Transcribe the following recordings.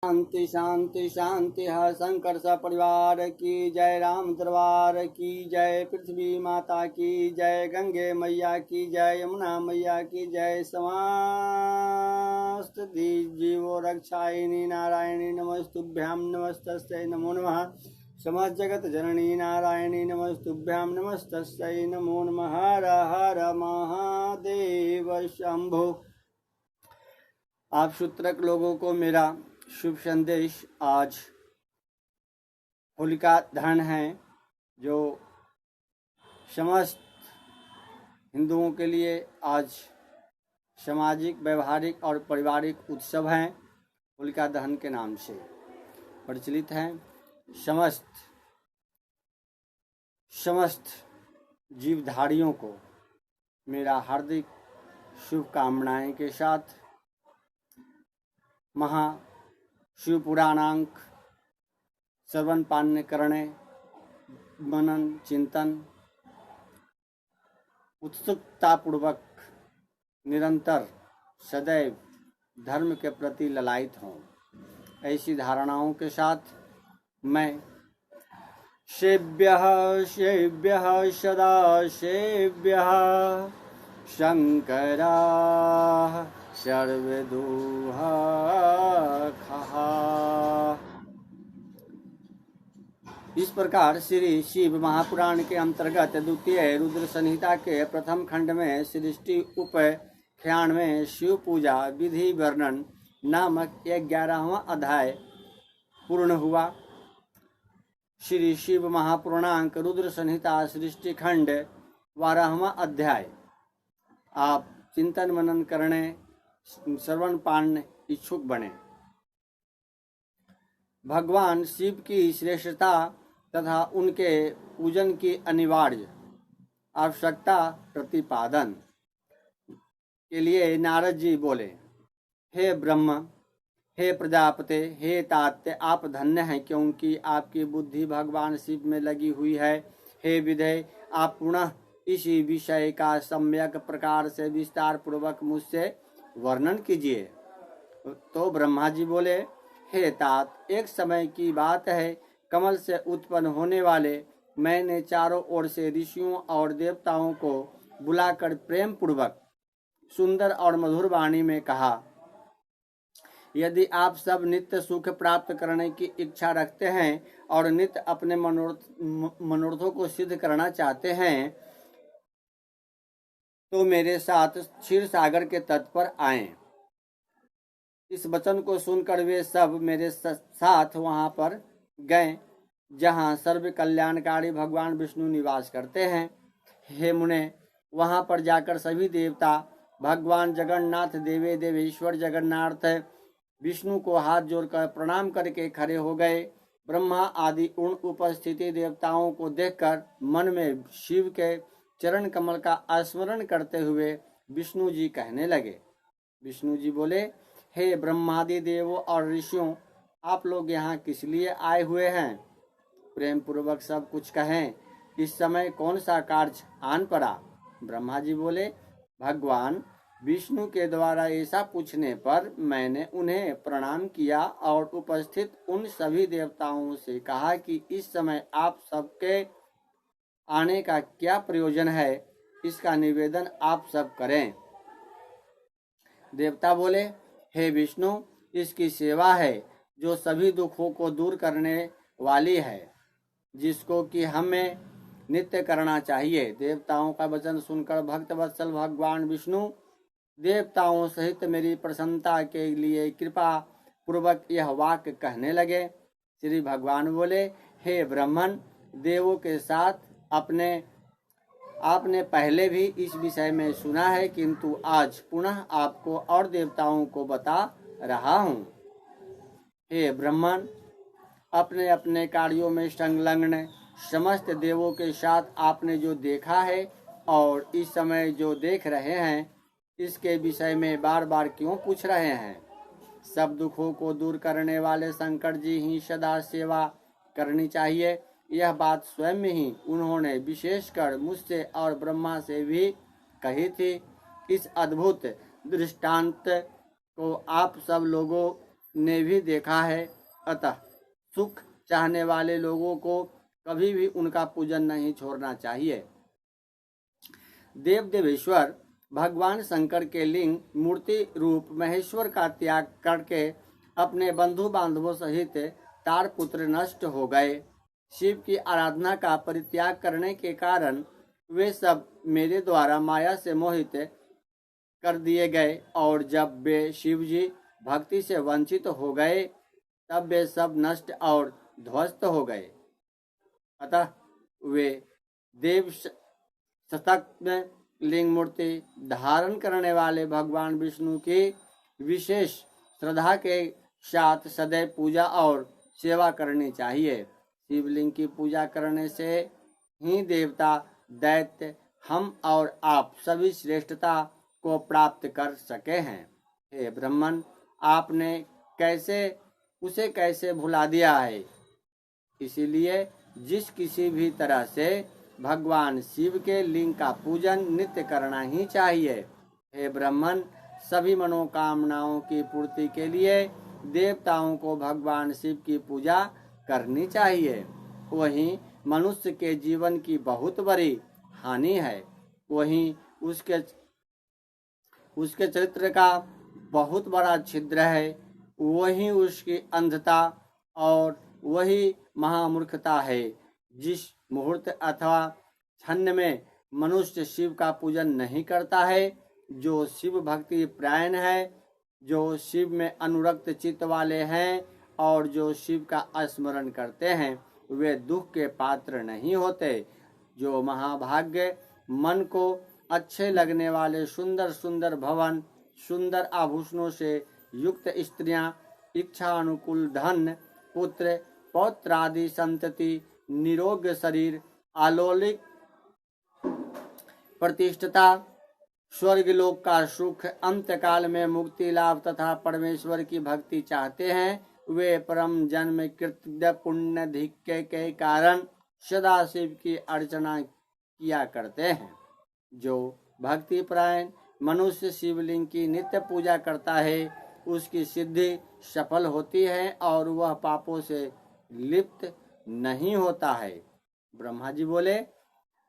शांति शांति शांति है। शंकर सा परिवार की जय, राम दरबार की जय, पृथ्वी माता की जय, गंगे मैया की जय, यमुना मैया की जय, समस्त जीवो रक्षायिनी नारायणी नमस्तुभ्यां नमस्तस्यै नमो नमः। समस्त जगत जननी नारायणी नमस्तुभ्यां नमस्तस्यै नमो नमः। हर हर महादेव शंभो। आप सूत्रक लोगों को मेरा शुभ संदेश। आज होलिका दहन है, जो समस्त हिंदुओं के लिए आज सामाजिक, व्यवहारिक और पारिवारिक उत्सव हैं। होलिका दहन के नाम से प्रचलित हैं। समस्त जीवधारियों को मेरा हार्दिक शुभकामनाएं के साथ शिव पुराणांक श्रवण पान्य करने, मनन चिंतन उत्सुकतापूर्वक निरंतर सदैव धर्म के प्रति ललायित हों, ऐसी धारणाओं के साथ मैं सेव्यः सदा सेव्यः शंकराः सर्वदुःखः। इस प्रकार श्री शिव महापुराण के अंतर्गत द्वितीय रुद्र संहिता के प्रथम खंड में सृष्टि उपाख्यान में शिव पूजा विधि वर्णन नामक 11वां अध्याय पूर्ण हुआ। श्री शिव महापुराणांक रुद्र संहिता सृष्टि खंड 12वां अध्याय आप चिंतन मनन करने, श्रवण पाने इच्छुक बने। भगवान शिव की श्रेष्ठता तथा उनके पूजन की अनिवार्य आवश्यकता प्रतिपादन के लिए नारद जी बोले, हे ब्रह्म, हे प्रजापते, हे तात्य, आप धन्य हैं क्योंकि आपकी बुद्धि भगवान शिव में लगी हुई है। हे विधेय, आप पुनः इसी विषय का सम्यक प्रकार से विस्तार पूर्वक मुझसे वर्णन कीजिए। तो ब्रह्मा जी बोले, हे तात, एक समय की बात है, कमल से उत्पन्न होने वाले मैंने चारों ओर से ऋषियों और देवताओं को बुलाकर प्रेम पूर्वक सुंदर और मधुर वाणी में कहा, यदि आप सब नित्य सुख प्राप्त करने की इच्छा रखते हैं और नित्य अपने मनोरथों को सिद्ध करना चाहते हैं तो मेरे साथ क्षीर सागर के तट पर आएं। इस वचन को सुनकर वे सब मेरे साथ वहां पर गए जहां सर्व कल्याणकारी भगवान विष्णु निवास करते हैं। हे मुने, वहां पर जाकर सभी देवता भगवान जगन्नाथ देवे देवेश्वर जगन्नाथ विष्णु को हाथ जोड़कर प्रणाम करके खड़े हो गए। ब्रह्मा आदि उन उपस्थिति देवताओं को देखकर मन में शिव के चरण कमल का स्मरण करते हुए विष्णु जी कहने लगे। विष्णु जी बोले, हे ब्रह्मादि देवों और ऋषियों, आप लोग यहाँ किस लिए आए हुए हैं? प्रेम पूर्वक सब कुछ कहें। इस समय कौन सा कार्य आन पड़ा? ब्रह्मा जी बोले, भगवान विष्णु के द्वारा ऐसा पूछने पर मैंने उन्हें प्रणाम किया और उपस्थित उन सभी देवताओं से कहा कि इस समय आप सबके आने का क्या प्रयोजन है, इसका निवेदन आप सब करें। देवता बोले, हे विष्णु, इसकी सेवा है जो सभी दुखों को दूर करने वाली है, जिसको कि हमें नित्य करना चाहिए। देवताओं का वचन सुनकर भक्त वत्सल भगवान विष्णु देवताओं सहित मेरी प्रसन्नता के लिए कृपा पूर्वक यह वाक्य कहने लगे। श्री भगवान बोले, हे ब्राह्मण, देवों के साथ आपने पहले भी इस विषय में सुना है, किंतु आज पुनः आपको और देवताओं को बता रहा हूँ। हे ब्राह्मण, अपने अपने कार्यों में संलग्न समस्त देवों के साथ आपने जो देखा है और इस समय जो देख रहे हैं, इसके विषय में बार बार क्यों पूछ रहे हैं? सब दुखों को दूर करने वाले शंकर जी ही सदा सेवा करनी चाहिए। यह बात स्वयं ही उन्होंने विशेषकर मुझसे और ब्रह्मा से भी कही थी। इस अद्भुत दृष्टांत को आप सब लोगों ने भी देखा है। अतः सुख चाहने वाले लोगों को कभी भी उनका पूजन नहीं छोड़ना चाहिए। देव देवेश्वर भगवान शंकर के लिंग मूर्ति रूप महेश्वर का त्याग करके अपने बंधु बांधवों सहित तारपुत्र नष्ट हो गए। शिव की आराधना का परित्याग करने के कारण वे सब मेरे द्वारा माया से मोहित कर दिए गए, और जब वे शिव जी भक्ति से वंचित हो गए तब वे सब नष्ट और ध्वस्त हो गए। अतः वे देव शतक में लिंग मूर्ति धारण करने वाले भगवान विष्णु की विशेष श्रद्धा के साथ सदैव पूजा और सेवा करनी चाहिए। शिवलिंग की पूजा करने से ही देवता, दैत्य, हम और आप सभी श्रेष्ठता को प्राप्त कर सके हैं। हे ब्राह्मण, आपने कैसे भुला दिया है। इसीलिए जिस किसी भी तरह से भगवान शिव के लिंग का पूजन नित्य करना ही चाहिए। हे ब्राह्मण, सभी मनोकामनाओं की पूर्ति के लिए देवताओं को भगवान शिव की पूजा करनी चाहिए। वहीं मनुष्य के जीवन की बहुत बड़ी हानि है, वहीं उसके चरित्र का बहुत बड़ा छिद्र है, वही उसकी अंधता और वही महामूर्खता है। जिस मुहूर्त अथवा क्षण में मनुष्य शिव का पूजन नहीं करता है, जो शिव भक्ति प्रायण है, जो शिव में अनुरक्त चित्त वाले हैं और जो शिव का स्मरण करते हैं, वे दुख के पात्र नहीं होते। जो महाभाग्य मन को अच्छे लगने वाले सुंदर सुंदर भवन, सुंदर आभूषणों से युक्त स्त्रियां, इच्छा अनुकूल धन, पुत्र पौत्र आदि संतति, निरोग शरीर, अलौकिक प्रतिष्ठता, स्वर्गलोक का सुख, अंतकाल में मुक्ति लाभ तथा परमेश्वर की भक्ति चाहते हैं, वे परम जन्म कृत्य पुण्य धिक्य के कारण सदा शिव की अर्चना किया करते हैं। जो भक्ति परायण मनुष्य शिवलिंग की नित्य पूजा करता है, उसकी सिद्धि सफल होती है और वह पापों से लिप्त नहीं होता है। ब्रह्मा जी बोले,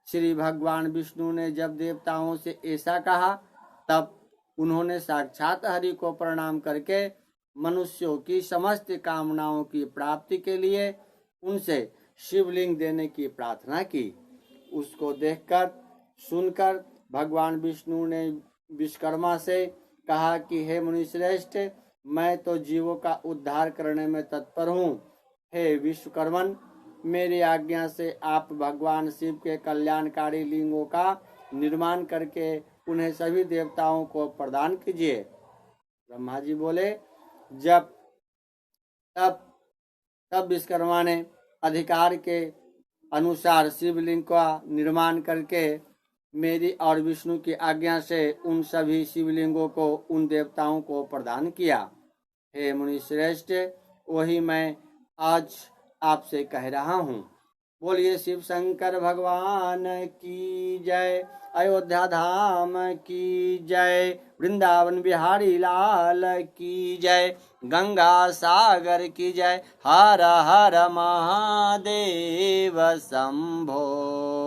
श्री भगवान विष्णु ने जब देवताओं से ऐसा कहा, तब उन्होंने साक्षात हरि को प्रणाम करके मनुष्यों की समस्त कामनाओं की प्राप्ति के लिए उनसे शिवलिंग देने की प्रार्थना की। उसको देखकर सुनकर भगवान विष्णु ने विश्वकर्मा से कहा कि हे मुनिश्रेष्ठ, मैं तो जीवों का उद्धार करने में तत्पर हूँ। हे विश्वकर्मन, मेरी आज्ञा से आप भगवान शिव के कल्याणकारी लिंगों का निर्माण करके उन्हें सभी देवताओं को प्रदान कीजिए। ब्रह्मा जी बोले, तब विश्वकर्मा ने अधिकार के अनुसार शिवलिंग का निर्माण करके मेरी और विष्णु की आज्ञा से उन सभी शिवलिंगों को उन देवताओं को प्रदान किया। हे मुनिश्रेष्ठ, वही मैं आज आपसे कह रहा हूँ। बोलिए शिव शंकर भगवान की जय, अयोध्या धाम की जय, वृंदावन बिहारी लाल की जय, गंगा सागर की जय। हर हर महादेव शंभो।